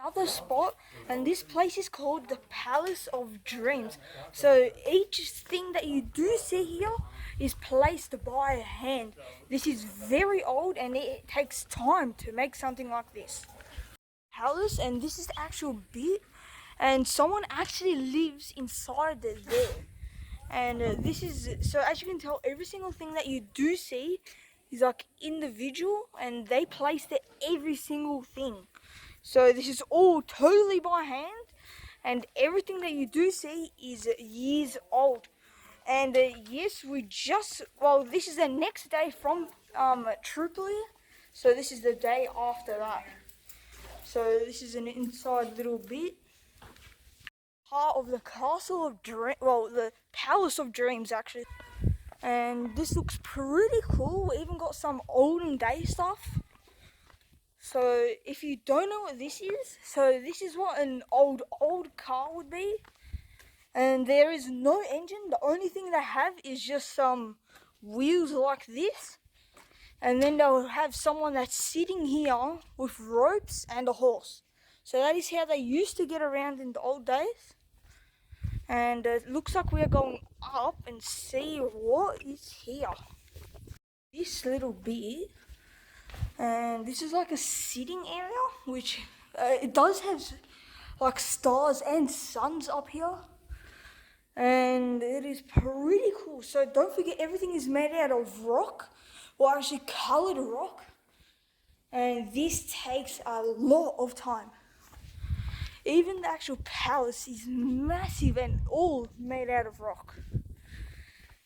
Another spot, and this place is called the Palace of Dreams. So each thing that you do see here is placed by hand. This is very old and it takes time to make something like this. Palace, and this is the actual bit, and someone actually lives inside there. And this is, so as you can tell, every single thing that you do see is like individual, and they place there every single thing. So this is all totally by hand, and everything that you do see is years old. And yes, well, this is the next day from Tripoli, so this is the day after that. So this is an inside little bit. Part of the Castle of Dreams, well, the Palace of Dreams actually. And this looks pretty cool. We even got some olden day stuff. So if you don't know what this is, so this is what an old car would be. And there is no engine. The only thing they have is just some wheels like this. And then they'll have someone that's sitting here with ropes and a horse. So that is how they used to get around in the old days. And it looks like we are going up and see what is here. This little bit, and this is like a sitting area, which it does have like stars and suns up here, and it is pretty cool. So don't forget, everything is made out of rock, or actually colored rock, and this takes a lot of time. Even the actual palace is massive and all made out of rock.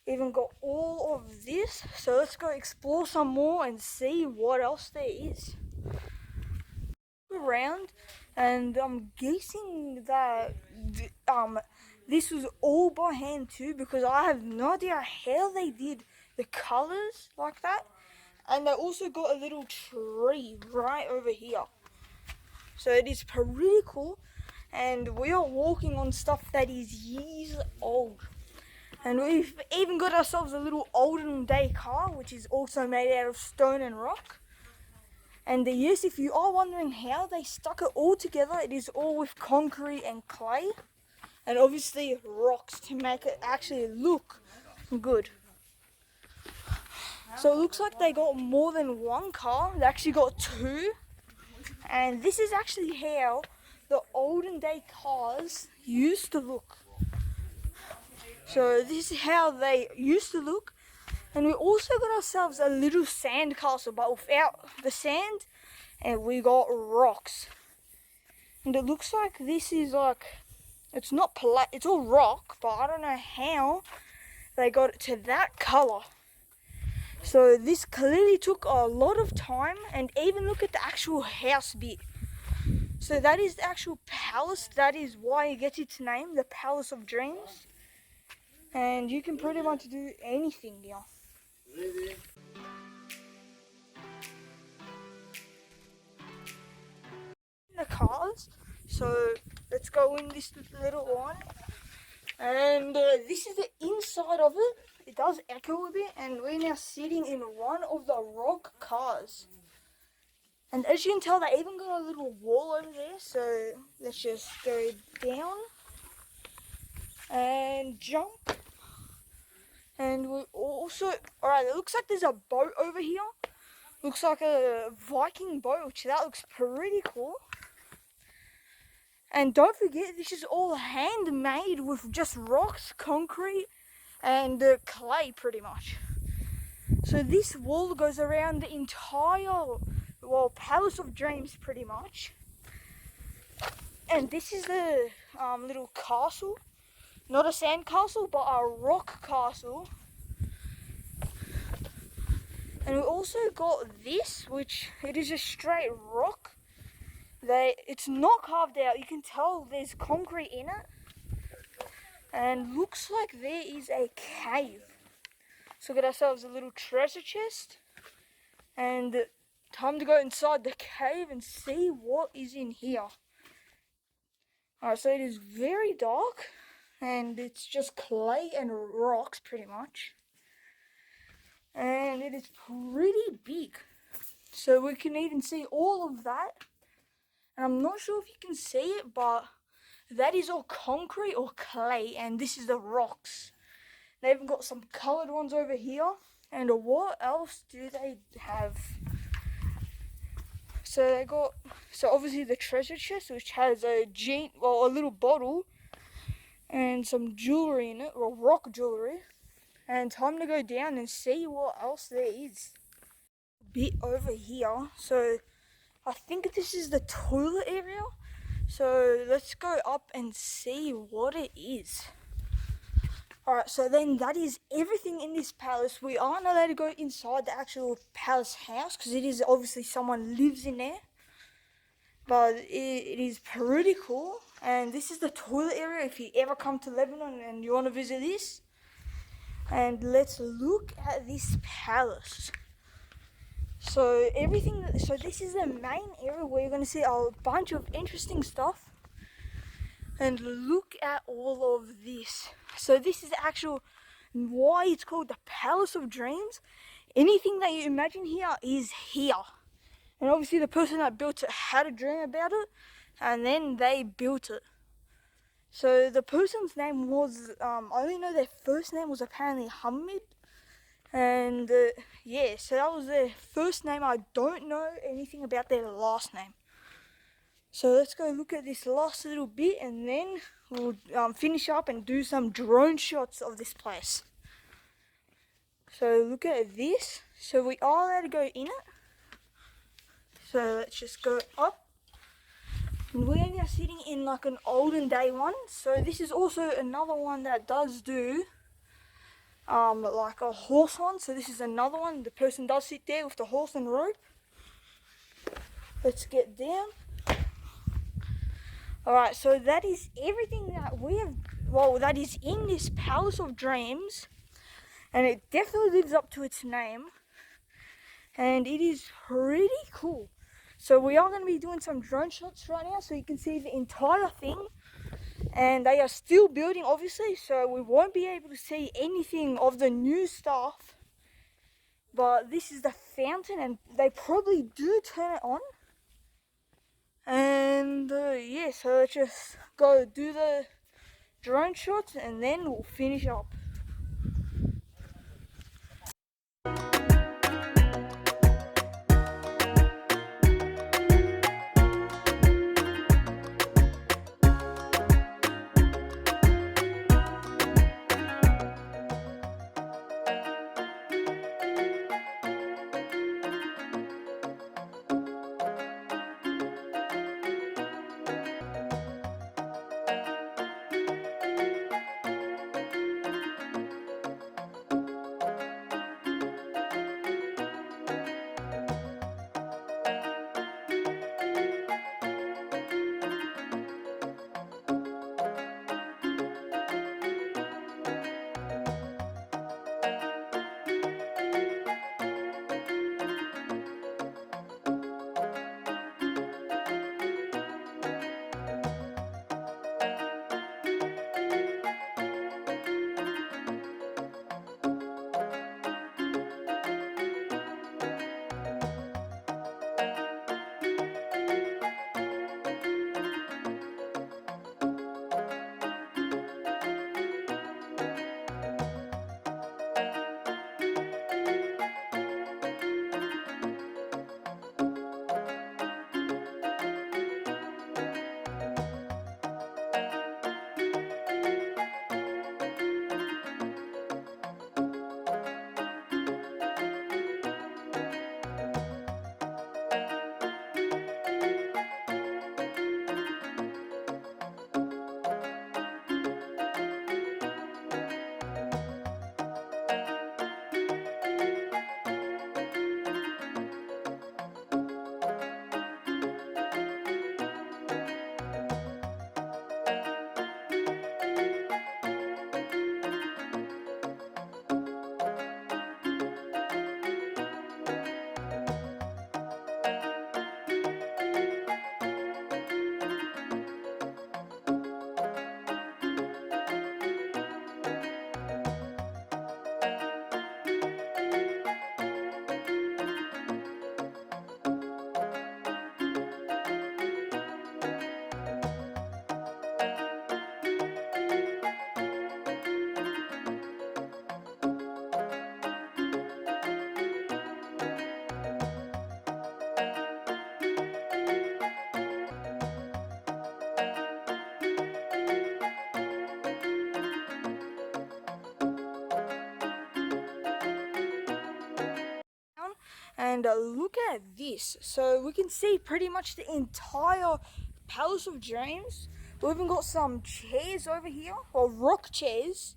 Even got all of this, so let's go explore some more and see what else there is around. And I'm guessing that this was all by hand too, because I have no idea how they did the colors like that. And they also got a little tree right over here, so it is pretty cool. And we are walking on stuff that is years old. And we've even got ourselves a little olden day car, which is also made out of stone and rock. And yes, if you are wondering how they stuck it all together, it is all with concrete and clay. And obviously rocks to make it actually look good. So it looks like they got more than one car. They actually got two. And this is actually how the olden day cars used to look. So this is how they used to look. And we also got ourselves a little sand castle, but without the sand, and we got rocks. And it looks like this is like, it's not it's all rock, but I don't know how they got it to that color. So this clearly took a lot of time. And even look at the actual house bit. So that is the actual palace. That is why it gets its name, the Palace of Dreams. And you can pretty much do anything here. The cars, so let's go in this little one. And this is the inside of it. It does echo a bit, and we're now sitting in one of the rock cars. And as you can tell, they even got a little wall over there, so let's just go down and jump. And we also, alright, it looks like there's a boat over here. Looks like a Viking boat, which that looks pretty cool. And don't forget, this is all handmade with just rocks, concrete, and clay pretty much. So this wall goes around the entire, well, Palace of Dreams pretty much. And this is the little castle. Not a sand castle, but a rock castle. And we also got this, which it is a straight rock. It's not carved out. You can tell there's concrete in it. And looks like there is a cave. So we got ourselves a little treasure chest. And time to go inside the cave and see what is in here. Alright, so it is very dark. And it's just clay and rocks pretty much. And it is pretty big. So we can even see all of that. And I'm not sure if you can see it, but that is all concrete or clay, and this is the rocks. They even got some coloured ones over here. And what else do they have? So they got, so obviously the treasure chest, which has a little bottle and some jewelry in it, or rock jewelry. And time to go down and see what else there is. A bit over here. So I think this is the toilet area. So let's go up and see what it is. Alright, so then that is everything in this palace. We aren't allowed to go inside the actual palace house because it is obviously someone lives in there. But it is pretty cool. And this is the toilet area if you ever come to Lebanon and you want to visit this. And let's look at this palace. So this is the main area where you're going to see a bunch of interesting stuff. And look at all of this. So this is why it's called the Palace of Dreams. Anything that you imagine here is here. And obviously the person that built it had a dream about it, and then they built it. So the person's name was, I only know their first name was apparently Hamid. And yeah, so that was their first name. I don't know anything about their last name. So let's go look at this last little bit and then we'll finish up and do some drone shots of this place. So look at this. So we are allowed to go in it. So let's just go up. And we're now sitting in like an olden day one. So this is also another one that does do like a horse one. So this is another one. The person does sit there with the horse and rope. Let's get down. Alright, so that is everything that that is in this Palace of Dreams. And it definitely lives up to its name. And it is pretty cool. So we are going to be doing some drone shots right now so you can see the entire thing. And they are still building obviously, so we won't be able to see anything of the new stuff. But this is the fountain and they probably do turn it on. And yeah, so let's just go do the drone shots and then we'll finish up. And look at this. So we can see pretty much the entire Palace of Dreams. We even got some chairs over here, or rock chairs.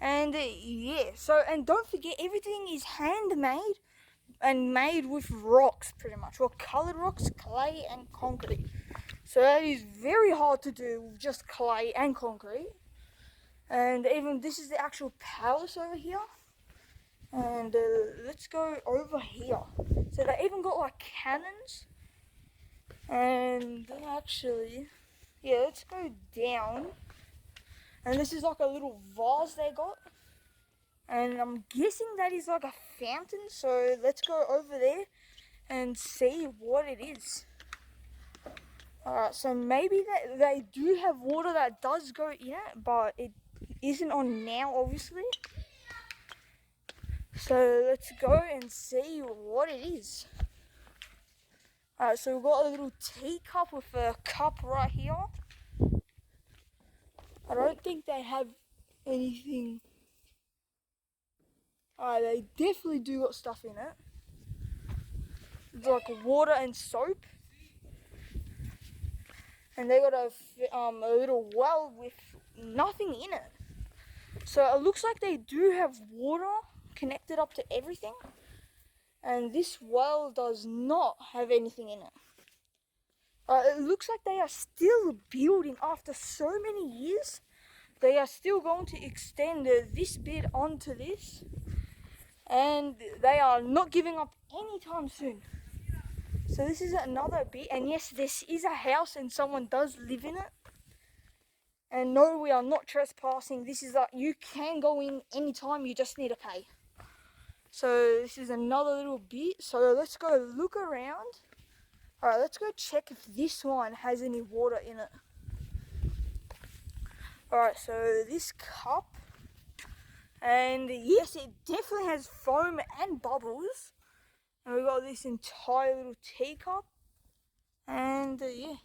And yeah, so, and don't forget, everything is handmade and made with rocks pretty much, or colored rocks, clay and concrete. So that is very hard to do with just clay and concrete. And even this is the actual palace over here. And let's go over here. So they even got like cannons. And actually, yeah, let's go down. And this is like a little vase they got. And I'm guessing that is like a fountain. So let's go over there and see what it is. Alright, so maybe that they do have water that does go in it, but it isn't on now, obviously. So let's go and see what it is. Alright, so we've got a little teacup with a cup right here. I don't think they have anything. Alright, they definitely do got stuff in it. It's like water and soap. And they got a little well with nothing in it. So it looks like they do have water connected up to everything. And this well does not have anything in it. It looks like they are still building after so many years. They are still going to extend this bit onto this. And they are not giving up anytime soon. So this is another bit, and yes, this is a house and someone does live in it. And no, we are not trespassing. This is like, you can go in anytime, you just need to pay. So this is another little bit. So let's go look around. Alright, let's go check if this one has any water in it. Alright, so this cup, and yes, it definitely has foam and bubbles. And we've got this entire little teacup. And yeah.